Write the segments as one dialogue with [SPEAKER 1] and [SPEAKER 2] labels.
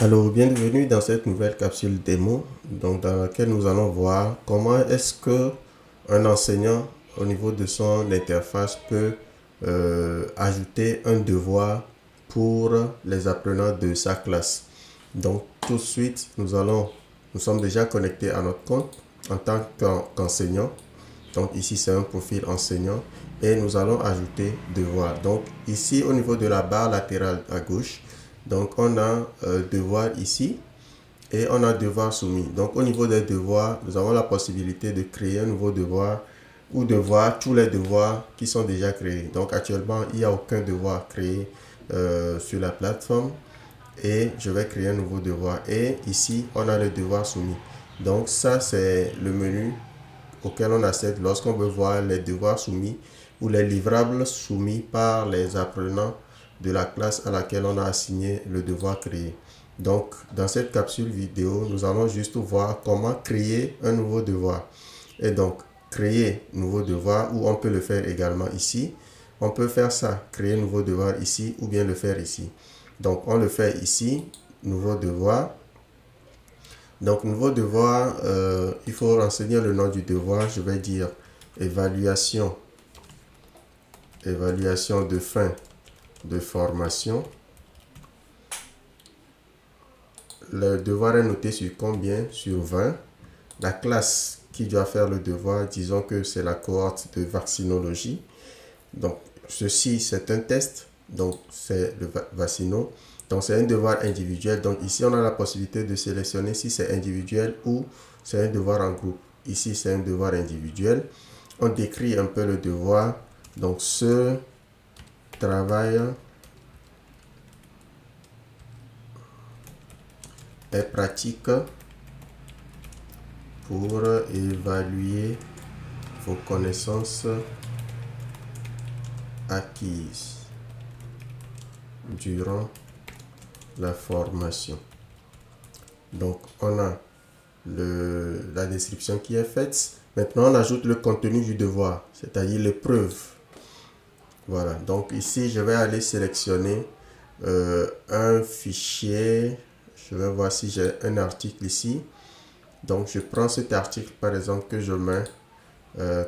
[SPEAKER 1] Alors, bienvenue dans cette nouvelle capsule démo, donc dans laquelle nous allons voir comment est-ce que un enseignant au niveau de son interface peut ajouter un devoir pour les apprenants de sa classe. Donc tout de suite, nous sommes déjà connectés à notre compte en tant qu'enseignant. Donc ici c'est un profil enseignant et nous allons ajouter devoir. Donc ici au niveau de la barre latérale à gauche, donc on a devoir ici et on a devoir soumis. Donc au niveau des devoirs, nous avons la possibilité de créer un nouveau devoir ou de voir tous les devoirs qui sont déjà créés. Donc actuellement, il n'y a aucun devoir créé sur la plateforme et je vais créer un nouveau devoir. Et ici, on a le devoir soumis. Donc ça, c'est le menu auquel on accède lorsqu'on veut voir les devoirs soumis ou les livrables soumis par les apprenants de la classe à laquelle on a assigné le devoir créé. Donc, dans cette capsule vidéo, nous allons juste voir comment créer un nouveau devoir. Et donc, créer nouveau devoir, ou on peut le faire également ici. On peut faire ça, créer nouveau devoir ici, ou bien le faire ici. Donc, on le fait ici, nouveau devoir. Donc, nouveau devoir, il faut renseigner le nom du devoir. Je vais dire évaluation de fin de formation. Le devoir est noté sur combien? Sur 20. La classe qui doit faire le devoir, disons que c'est la cohorte de vaccinologie. Donc, ceci, c'est un test. Donc, c'est le vaccino. Donc, c'est un devoir individuel. Donc, ici, on a la possibilité de sélectionner si c'est individuel ou c'est un devoir en groupe. Ici, c'est un devoir individuel. On décrit un peu le devoir. Donc, ce travail est pratique pour évaluer vos connaissances acquises durant la formation. Donc, on a la description qui est faite. Maintenant, on ajoute le contenu du devoir, c'est-à-dire les preuves. Voilà, donc ici, je vais aller sélectionner un fichier. Je vais voir si j'ai un article ici. Donc, je prends cet article, par exemple, que je mets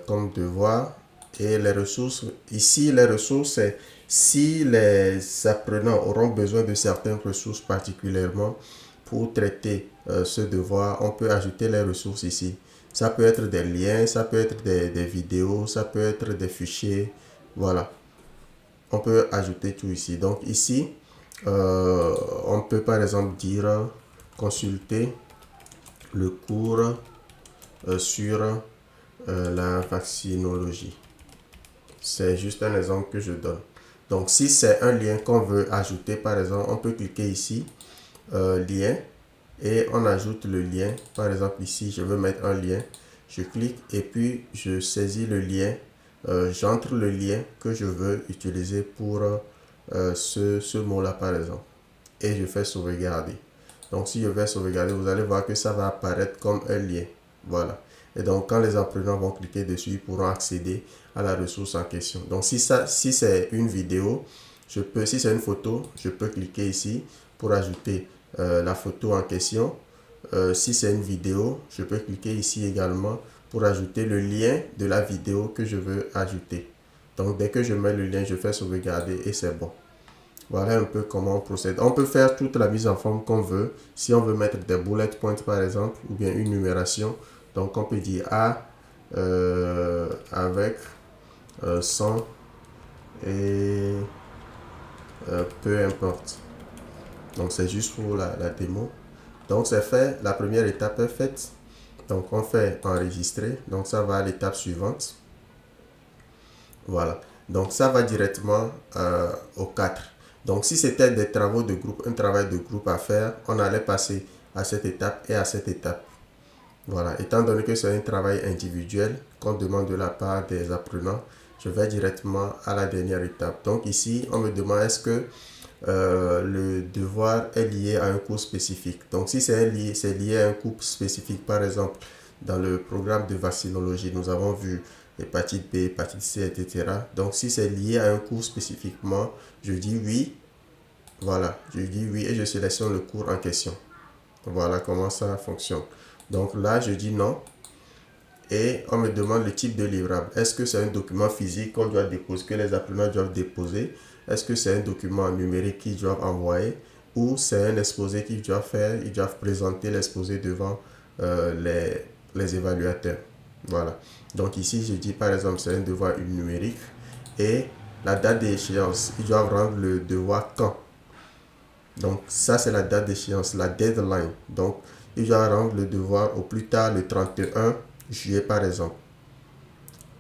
[SPEAKER 1] comme devoir. Et les ressources, ici, les ressources, c'est si les apprenants auront besoin de certaines ressources particulièrement pour traiter ce devoir, on peut ajouter les ressources ici. Ça peut être des liens, ça peut être des vidéos, ça peut être des fichiers. Voilà. On peut ajouter tout ici. Donc ici, on peut par exemple dire consulter le cours sur la vaccinologie. C'est juste un exemple que je donne. Donc si c'est un lien qu'on veut ajouter, par exemple, on peut cliquer ici, lien, et on ajoute le lien. Par exemple ici, je veux mettre un lien. Je clique et puis je saisis le lien. J'entre le lien que je veux utiliser pour ce mot-là, par exemple. Et je fais sauvegarder. Donc, si je vais sauvegarder, vous allez voir que ça va apparaître comme un lien. Voilà. Et donc, quand les apprenants vont cliquer dessus, ils pourront accéder à la ressource en question. Donc, si c'est une vidéo, si c'est une photo, je peux cliquer ici pour ajouter la photo en question. Si c'est une vidéo, je peux cliquer ici également pour ajouter le lien de la vidéo que je veux ajouter. Donc, dès que je mets le lien, je fais sauvegarder et c'est bon. Voilà un peu comment on procède. On peut faire toute la mise en forme qu'on veut. Si on veut mettre des bullet points par exemple, ou bien une numération. Donc, on peut dire A avec 100 et peu importe. Donc, c'est juste pour la démo. Donc, c'est fait. La première étape est faite. Donc, on fait enregistrer. Donc, ça va à l'étape suivante. Voilà. Donc, ça va directement au 4. Donc, si c'était des travaux de groupe, un travail de groupe à faire, on allait passer à cette étape et à cette étape. Voilà. Étant donné que c'est un travail individuel qu'on demande de la part des apprenants, je vais directement à la dernière étape. Donc, ici, on me demande est-ce que le devoir est lié à un cours spécifique. Donc, si c'est lié à un cours spécifique, par exemple, dans le programme de vaccinologie, nous avons vu hépatite B, hépatite C, etc. Donc, si c'est lié à un cours spécifiquement, je dis oui. Voilà, je dis oui et je sélectionne le cours en question. Voilà comment ça fonctionne. Donc là, je dis non. Et on me demande le type de livrable. Est-ce que c'est un document physique qu'on doit déposer, que les apprenants doivent déposer? Est-ce que c'est un document numérique qu'ils doivent envoyer? Ou c'est un exposé qu'ils doivent faire? Ils doivent présenter l'exposé devant les évaluateurs. Voilà. Donc ici, je dis par exemple, c'est un devoir numérique. Et la date d'échéance, ils doivent rendre le devoir quand? Donc ça, c'est la date d'échéance, la deadline. Donc, ils doivent rendre le devoir au plus tard le 31 juillet, par exemple.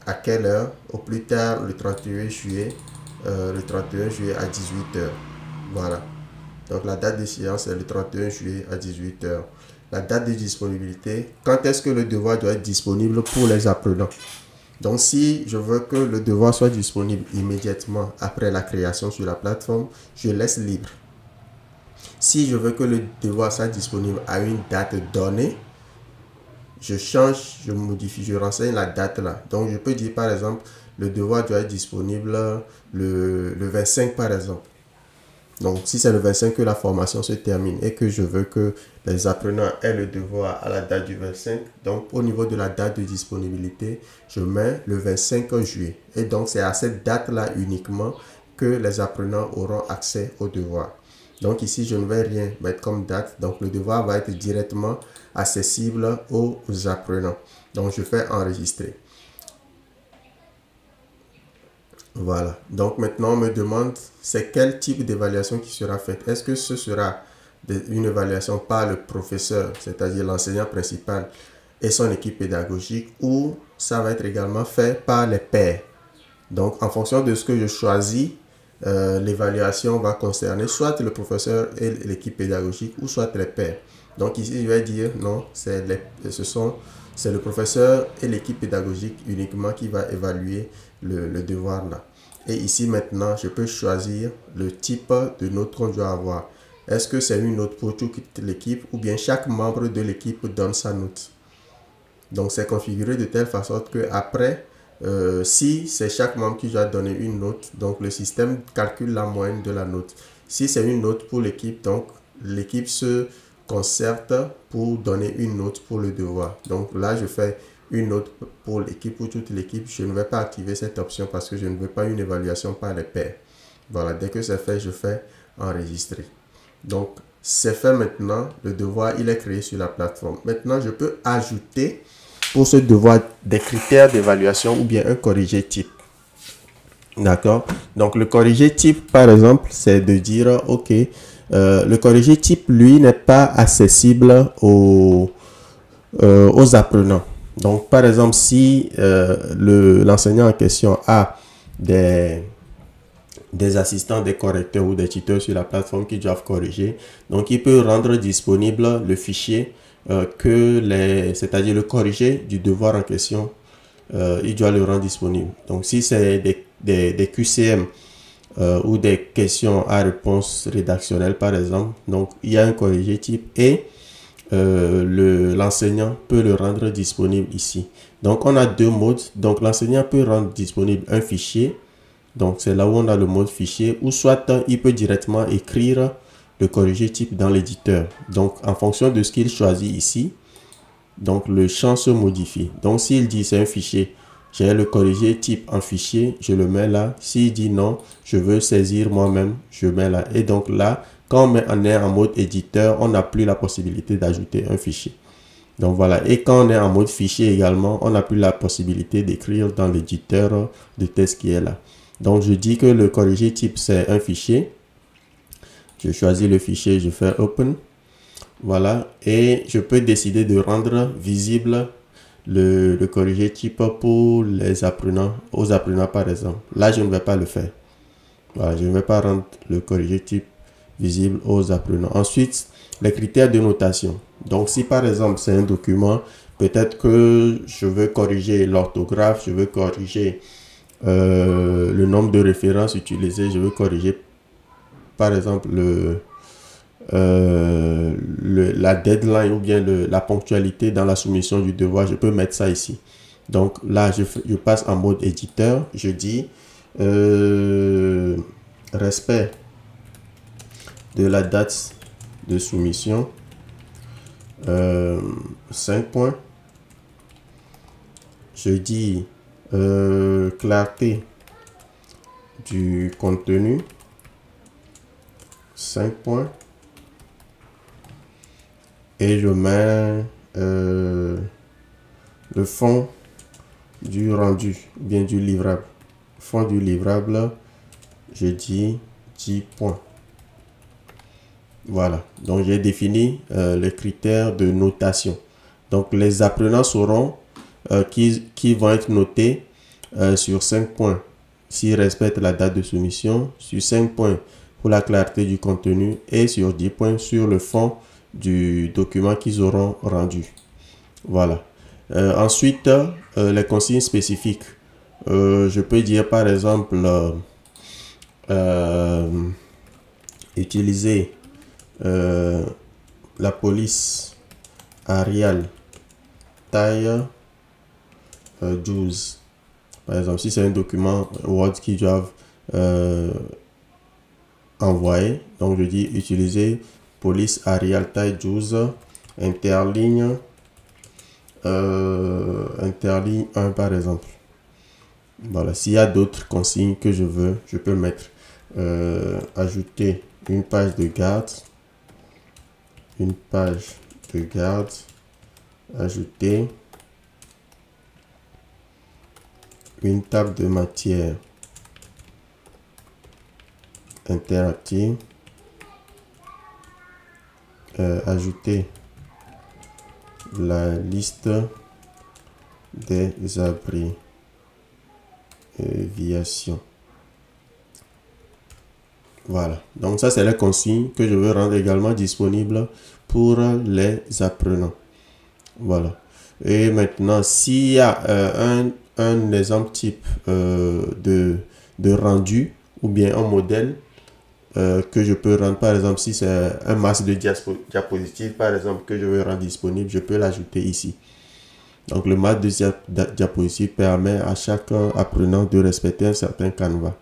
[SPEAKER 1] À quelle heure? Au plus tard le 31 juillet, à 18 h. Voilà. Donc la date d'échéance est le 31 juillet à 18 h. La date de disponibilité, quand est-ce que le devoir doit être disponible pour les apprenants? Donc si je veux que le devoir soit disponible immédiatement après la création sur la plateforme, je laisse libre. Si je veux que le devoir soit disponible à une date donnée, je change, je modifie, je renseigne la date là. Donc je peux dire par exemple, le devoir doit être disponible le 25 par exemple. Donc si c'est le 25 que la formation se termine et que je veux que les apprenants aient le devoir à la date du 25, donc au niveau de la date de disponibilité, je mets le 25 juillet. Et donc c'est à cette date-là uniquement que les apprenants auront accès au devoir. Donc ici, je ne vais rien mettre comme date. Donc le devoir va être directement accessible aux apprenants. Donc je fais enregistrer. Voilà. Donc maintenant, on me demande c'est quel type d'évaluation qui sera faite. Est-ce que ce sera une évaluation par le professeur, c'est-à-dire l'enseignant principal et son équipe pédagogique, ou ça va être également fait par les pairs. Donc en fonction de ce que je choisis, l'évaluation va concerner soit le professeur et l'équipe pédagogique ou soit les pairs. Donc ici, je vais dire non, c'est le professeur et l'équipe pédagogique uniquement qui va évaluer le devoir là. Et ici maintenant, je peux choisir le type de note qu'on doit avoir. Est-ce que c'est une note pour toute l'équipe ou bien chaque membre de l'équipe donne sa note? Donc c'est configuré de telle façon que après, si c'est chaque membre qui doit donner une note, donc le système calcule la moyenne de la note. Si c'est une note pour l'équipe, donc l'équipe se concerte pour donner une note pour le devoir. Donc là, je fais une note pour l'équipe, pour toute l'équipe. Je ne vais pas activer cette option parce que je ne veux pas une évaluation par les pairs. Voilà, dès que c'est fait, je fais enregistrer. Donc, c'est fait maintenant. Le devoir, il est créé sur la plateforme. Maintenant, je peux ajouter pour ce devoir des critères d'évaluation ou bien un corrigé type. D'accord? Donc, le corrigé type, par exemple, c'est de dire, OK, le corrigé type, lui, n'est pas accessible aux apprenants. Donc, par exemple, si l'enseignant en question a des assistants, des correcteurs ou des tuteurs sur la plateforme qui doivent corriger, donc il peut rendre disponible le fichier c'est-à-dire le corrigé du devoir en question, il doit le rendre disponible. Donc, si c'est des QCM ou des questions à réponse rédactionnelle, par exemple, donc il y a un corrigé type et l'enseignant peut le rendre disponible ici. Donc, on a deux modes. Donc, l'enseignant peut rendre disponible un fichier. Donc, c'est là où on a le mode fichier, ou soit il peut directement écrire le corrigé type dans l'éditeur. Donc, en fonction de ce qu'il choisit ici, donc le champ se modifie. Donc, s'il dit c'est un fichier, j'ai le corrigé type en fichier, je le mets là. S'il dit non, je veux saisir moi-même, je mets là. Et donc là, quand on est en mode éditeur, on n'a plus la possibilité d'ajouter un fichier. Donc voilà, et quand on est en mode fichier également, on n'a plus la possibilité d'écrire dans l'éditeur de texte qui est là. Donc je dis que le corrigé type c'est un fichier. Je choisis le fichier, je fais Open. Voilà, et je peux décider de rendre visible le corrigé type pour les apprenants, aux apprenants par exemple. Là, je ne vais pas le faire. Voilà, je ne vais pas rendre le corrigé type visible aux apprenants. Ensuite, les critères de notation. Donc, si par exemple, c'est un document, peut-être que je veux corriger l'orthographe, je veux corriger le nombre de références utilisées, je veux corriger par exemple la deadline ou bien la ponctualité dans la soumission du devoir, je peux mettre ça ici. Donc là, je passe en mode éditeur, je dis respect de la date de soumission. 5 points. Je dis clarté du contenu. 5 points. Et je mets le fond du rendu, bien du livrable. Fond du livrable, je dis 10 points. Voilà, donc j'ai défini les critères de notation. Donc les apprenants sauront qui vont être notés sur 5 points s'ils respectent la date de soumission, sur 5 points pour la clarté du contenu et sur 10 points sur le fond du document qu'ils auront rendu. Voilà. Ensuite, les consignes spécifiques. Je peux dire par exemple utiliser la police Arial taille 12. Par exemple, si c'est un document Word qu'ils doivent envoyer, donc je dis utiliser police Arial taille 12, interligne, interligne 1 par exemple. Voilà, s'il y a d'autres consignes que je veux, je peux mettre ajouter une page de garde, ajouter une table de matière interactive, ajouter la liste des abréviations. Voilà, donc ça c'est les consignes que je veux rendre également disponibles pour les apprenants. Voilà, et maintenant s'il y a un exemple type de rendu ou bien un modèle que je peux rendre, par exemple si c'est un masque de diapositive par exemple que je veux rendre disponible, je peux l'ajouter ici. Donc le masque de diapositive permet à chaque apprenant de respecter un certain canevas.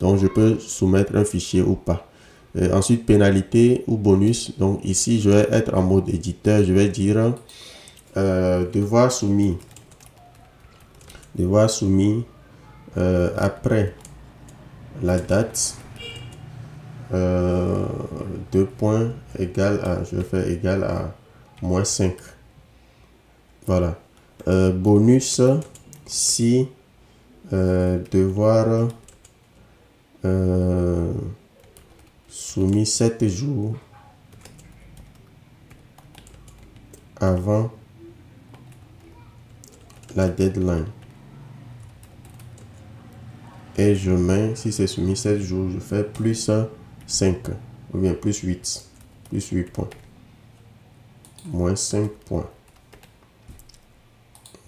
[SPEAKER 1] Donc je peux soumettre un fichier ou pas. Et ensuite pénalité ou bonus. Donc ici je vais être en mode éditeur. Je vais dire devoir soumis après la date 2 points égal à, je vais faire égal à moins 5. Voilà. Bonus si devoir soumis 7 jours avant la deadline. Et je mets, si c'est soumis 7 jours, je fais plus 5 ou bien plus 8 points. Moins 5 points.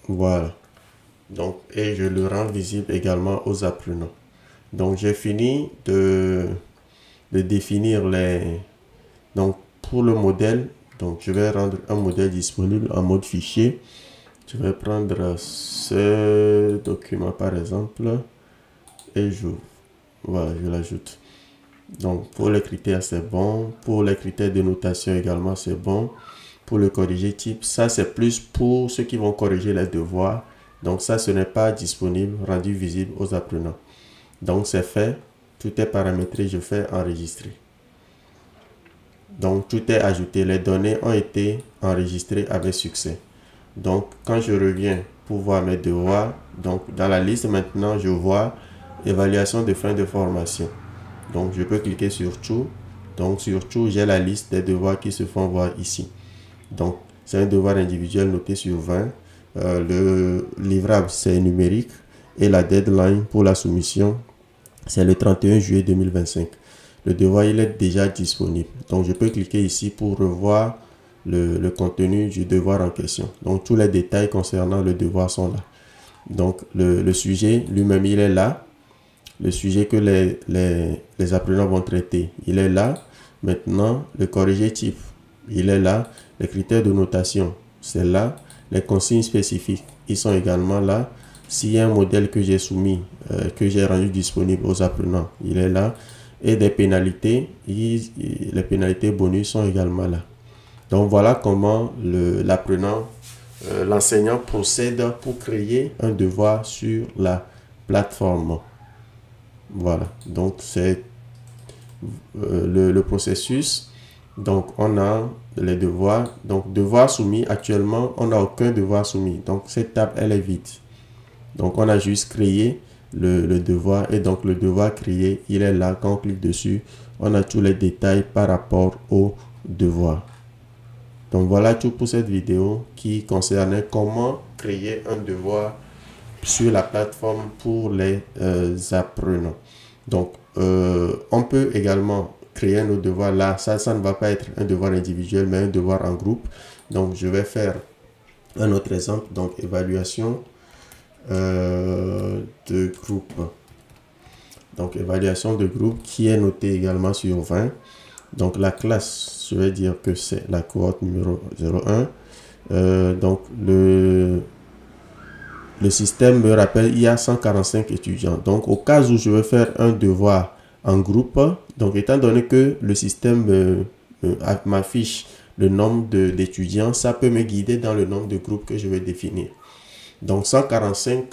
[SPEAKER 1] Voilà. Donc, et je le rends visible également aux apprenants. Donc, j'ai fini de définir les... Donc, pour le modèle, donc je vais rendre un modèle disponible en mode fichier. Je vais prendre ce document par exemple et voilà, je l'ajoute. Donc, pour les critères, c'est bon. Pour les critères de notation également, c'est bon. Pour le corriger type, ça c'est plus pour ceux qui vont corriger les devoirs. Donc, ça, ce n'est pas disponible, rendu visible aux apprenants. Donc, c'est fait. Tout est paramétré. Je fais enregistrer. Donc, tout est ajouté. Les données ont été enregistrées avec succès. Donc, quand je reviens pour voir mes devoirs, donc dans la liste maintenant, je vois évaluation de fin de formation. Donc, je peux cliquer sur tout. Donc, sur tout, j'ai la liste des devoirs qui se font voir ici. Donc, c'est un devoir individuel noté sur 20. Le livrable, c'est numérique. Et la deadline pour la soumission, c'est le 31 juillet 2025. Le devoir, il est déjà disponible. Donc, je peux cliquer ici pour revoir le contenu du devoir en question. Donc, tous les détails concernant le devoir sont là. Donc, le sujet lui-même, il est là. Le sujet que les apprenants vont traiter, il est là. Maintenant, le corrigé type, il est là. Les critères de notation, c'est là. Les consignes spécifiques, ils sont également là. S'il y a un modèle que j'ai soumis, que j'ai rendu disponible aux apprenants, il est là. et des pénalités. Les pénalités bonus sont également là. Donc voilà comment l'apprenant, l'enseignant procède pour créer un devoir sur la plateforme. Voilà, donc c'est le processus. Donc on a les devoirs. Donc devoir soumis, actuellement on n'a aucun devoir soumis. Donc cette table elle est vide. Donc on a juste créé le devoir, et donc le devoir créé, il est là. Quand on clique dessus, on a tous les détails par rapport au devoir. Donc voilà tout pour cette vidéo qui concernait comment créer un devoir sur la plateforme pour les apprenants. Donc on peut également créer nos devoirs là. Ça ne va pas être un devoir individuel, mais un devoir en groupe. Donc je vais faire un autre exemple. Donc évaluation de groupe. Donc évaluation de groupe qui est notée également sur 20. Donc la classe, je vais dire que c'est la cohorte numéro 01. Donc le système me rappelle il y a 145 étudiants. Donc au cas où je veux faire un devoir en groupe, donc étant donné que le système m'affiche le nombre d'étudiants, ça peut me guider dans le nombre de groupes que je vais définir. Donc 145,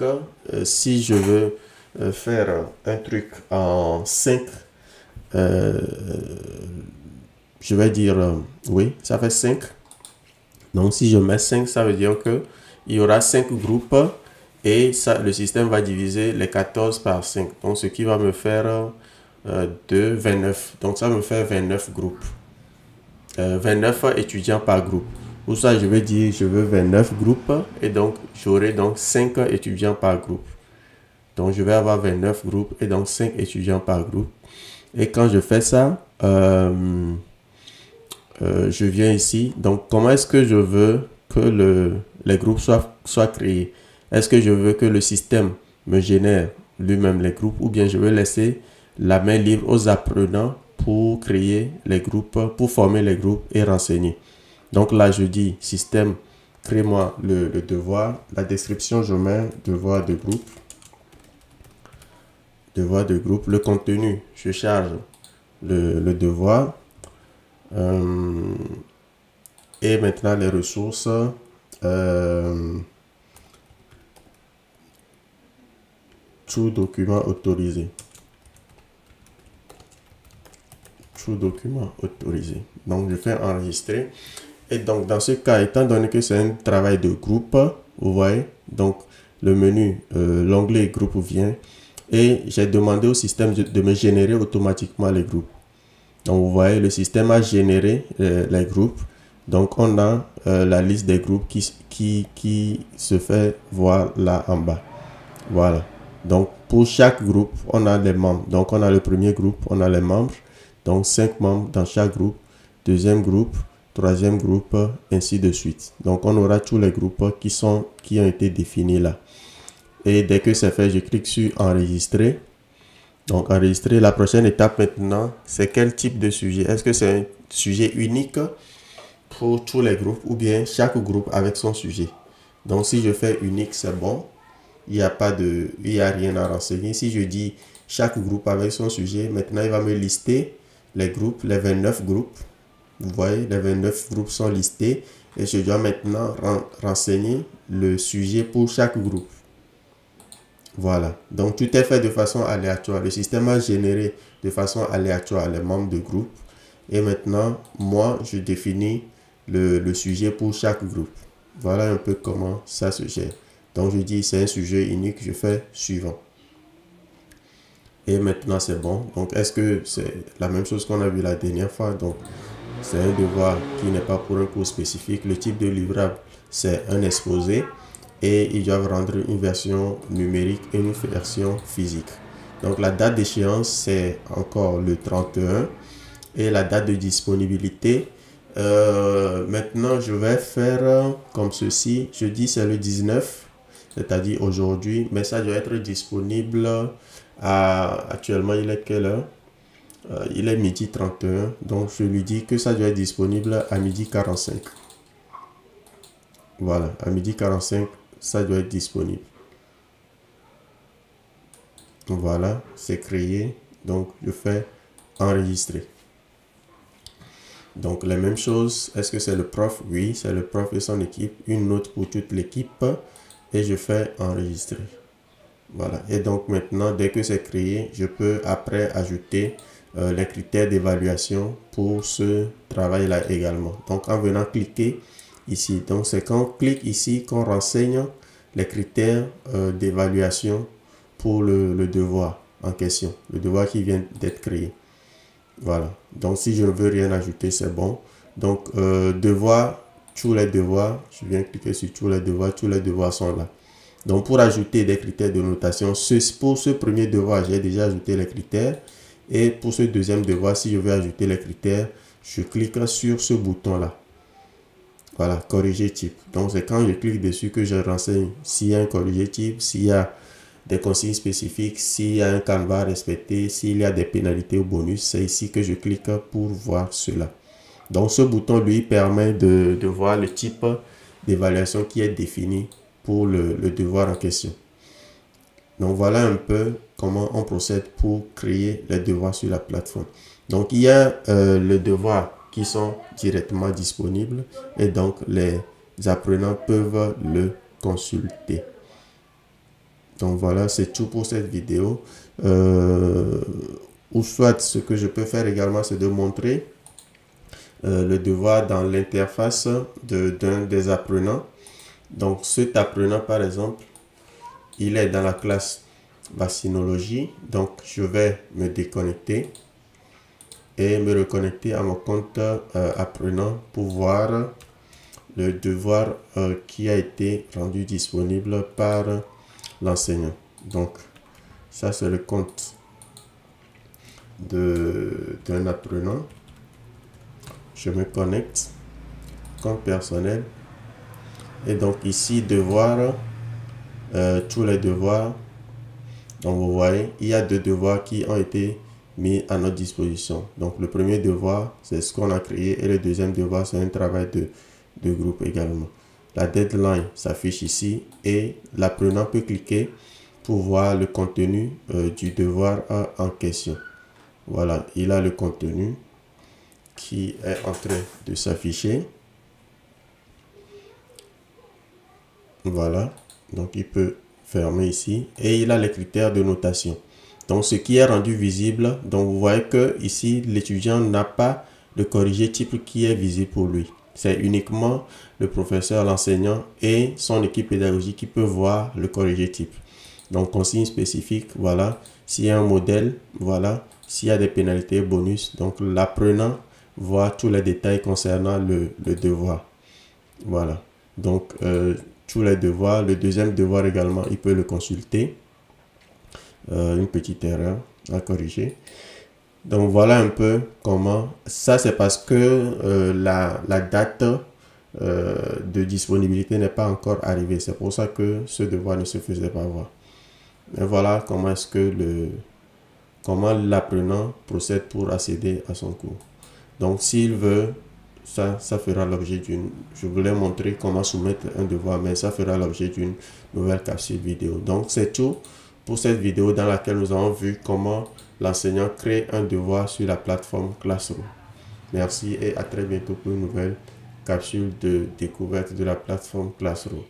[SPEAKER 1] si je veux faire un truc en 5, je vais dire oui, ça fait 5. Donc si je mets 5, ça veut dire que il y aura 5 groupes, et ça, le système va diviser les 14 par 5. Donc ce qui va me faire 29. Donc ça me fait 29 groupes. 29 étudiants par groupe. Pour ça, je vais dire je veux 29 groupes, et donc j'aurai donc 5 étudiants par groupe. Donc je vais avoir 29 groupes et donc 5 étudiants par groupe. Et quand je fais ça, je viens ici. Donc comment est-ce que je veux que les groupes soient créés? Est-ce que je veux que le système me génère lui-même les groupes, ou bien je veux laisser la main libre aux apprenants pour créer les groupes, pour former les groupes et renseigner? Donc là, je dis système, crée-moi le devoir. La description, je mets devoir de groupe. Devoir de groupe. Le contenu, je charge le devoir. Et maintenant, les ressources. Tout document autorisé. Tout document autorisé. Donc, je fais enregistrer. Et donc, dans ce cas, étant donné que c'est un travail de groupe, vous voyez, donc le menu, l'onglet groupe vient, et j'ai demandé au système de me générer automatiquement les groupes. Donc, vous voyez, le système a généré les groupes. Donc, on a la liste des groupes qui se fait voir là en bas. Voilà. Donc, pour chaque groupe, on a les membres. Donc, on a le premier groupe, on a les membres. Donc, 5 membres dans chaque groupe. Deuxième groupe, troisième groupe, ainsi de suite. Donc, on aura tous les groupes qui ont été définis là. Et dès que c'est fait, je clique sur enregistrer. Donc, enregistrer. La prochaine étape maintenant, c'est quel type de sujet? Est-ce que c'est un sujet unique pour tous les groupes, ou bien chaque groupe avec son sujet? Donc, si je fais unique, c'est bon. Il n'y a rien à renseigner. Si je dis chaque groupe avec son sujet, maintenant il va me lister les groupes, les 29 groupes. Vous voyez, les 29 groupes sont listés, et je dois maintenant renseigner le sujet pour chaque groupe. Voilà. Donc tout est fait de façon aléatoire. Le système a généré de façon aléatoire les membres de groupe. Et maintenant, moi, je définis le sujet pour chaque groupe. Voilà un peu comment ça se gère. Donc, je dis c'est un sujet unique, je fais suivant. Et maintenant, c'est bon. Donc, est-ce que c'est la même chose qu'on a vu la dernière fois? Donc, c'est un devoir qui n'est pas pour un cours spécifique. Le type de livrable, c'est un exposé. Et ils doivent rendre une version numérique et une version physique. Donc, la date d'échéance, c'est encore le 31. Et la date de disponibilité, maintenant, je vais faire comme ceci. Je dis c'est le 19. C'est-à-dire aujourd'hui, mais ça doit être disponible actuellement, il est quelle heure? Il est midi 31, donc je lui dis que ça doit être disponible à midi 45. Voilà, à midi 45, ça doit être disponible. Voilà, c'est créé. Donc, je fais enregistrer. Donc les mêmes choses, est-ce que c'est le prof? Oui, c'est le prof et son équipe, une note pour toute l'équipe et je fais enregistrer. Voilà, et donc maintenant dès que c'est créé, je peux après ajouter les critères d'évaluation pour ce travail là également. Donc en venant cliquer ici, donc c'est quand on clique ici qu'on renseigne les critères d'évaluation pour le devoir en question, le devoir qui vient d'être créé. Voilà, donc si je ne veux rien ajouter, c'est bon. Donc devoir, tous les devoirs, je viens cliquer sur tous les devoirs sont là. Donc pour ajouter des critères de notation, pour ce premier devoir, j'ai déjà ajouté les critères. Et pour ce deuxième devoir, si je veux ajouter les critères, je clique sur ce bouton là. Voilà, corriger type. Donc c'est quand je clique dessus que je renseigne s'il y a un corriger type, s'il y a des consignes spécifiques, s'il y a un canevas à respecter, s'il y a des pénalités ou bonus. C'est ici que je clique pour voir cela. Donc ce bouton lui permet de voir le type d'évaluation qui est défini pour le devoir en question. Donc voilà un peu comment on procède pour créer les devoirs sur la plateforme. Donc il y a les devoirs qui sont directement disponibles et donc les apprenants peuvent le consulter. Donc voilà, c'est tout pour cette vidéo. Ou soit ce que je peux faire également, c'est de montrer le devoir dans l'interface d'un des apprenants. Donc cet apprenant par exemple, il est dans la classe vaccinologie. Donc je vais me déconnecter et me reconnecter à mon compte apprenant pour voir le devoir qui a été rendu disponible par l'enseignant. Donc ça c'est le compte d'un apprenant. Je me connecte, compte personnel, et donc ici devoir, tous les devoirs. Donc vous voyez, il y a deux devoirs qui ont été mis à notre disposition. Donc le premier devoir, c'est ce qu'on a créé, et le deuxième devoir, c'est un travail de groupe également. La deadline s'affiche ici et l'apprenant peut cliquer pour voir le contenu du devoir en question. Voilà, il a le contenu qui est en train de s'afficher. Voilà, donc il peut fermer ici et il a les critères de notation. Donc ce qui est rendu visible, donc vous voyez que ici l'étudiant n'a pas le corrigé type qui est visible pour lui. C'est uniquement le professeur, l'enseignant et son équipe pédagogique qui peut voir le corrigé type. Donc consigne spécifique, voilà. S'il y a un modèle, voilà. S'il y a des pénalités bonus, donc l'apprenant voit tous les détails concernant le devoir. Voilà. Donc tous les devoirs, le deuxième devoir également, il peut le consulter. Une petite erreur à corriger. Donc voilà un peu comment. Ça c'est parce que la date de disponibilité n'est pas encore arrivée. C'est pour ça que ce devoir ne se faisait pas voir. Et voilà comment est-ce que comment l'apprenant procède pour accéder à son cours. Donc s'il veut, ça fera l'objet d'une... Je voulais montrer comment soumettre un devoir, mais ça fera l'objet d'une nouvelle capsule vidéo. Donc c'est tout pour cette vidéo dans laquelle nous avons vu comment l'enseignant crée un devoir sur la plateforme Classroom. Merci et à très bientôt pour une nouvelle capsule de découverte de la plateforme Classroom.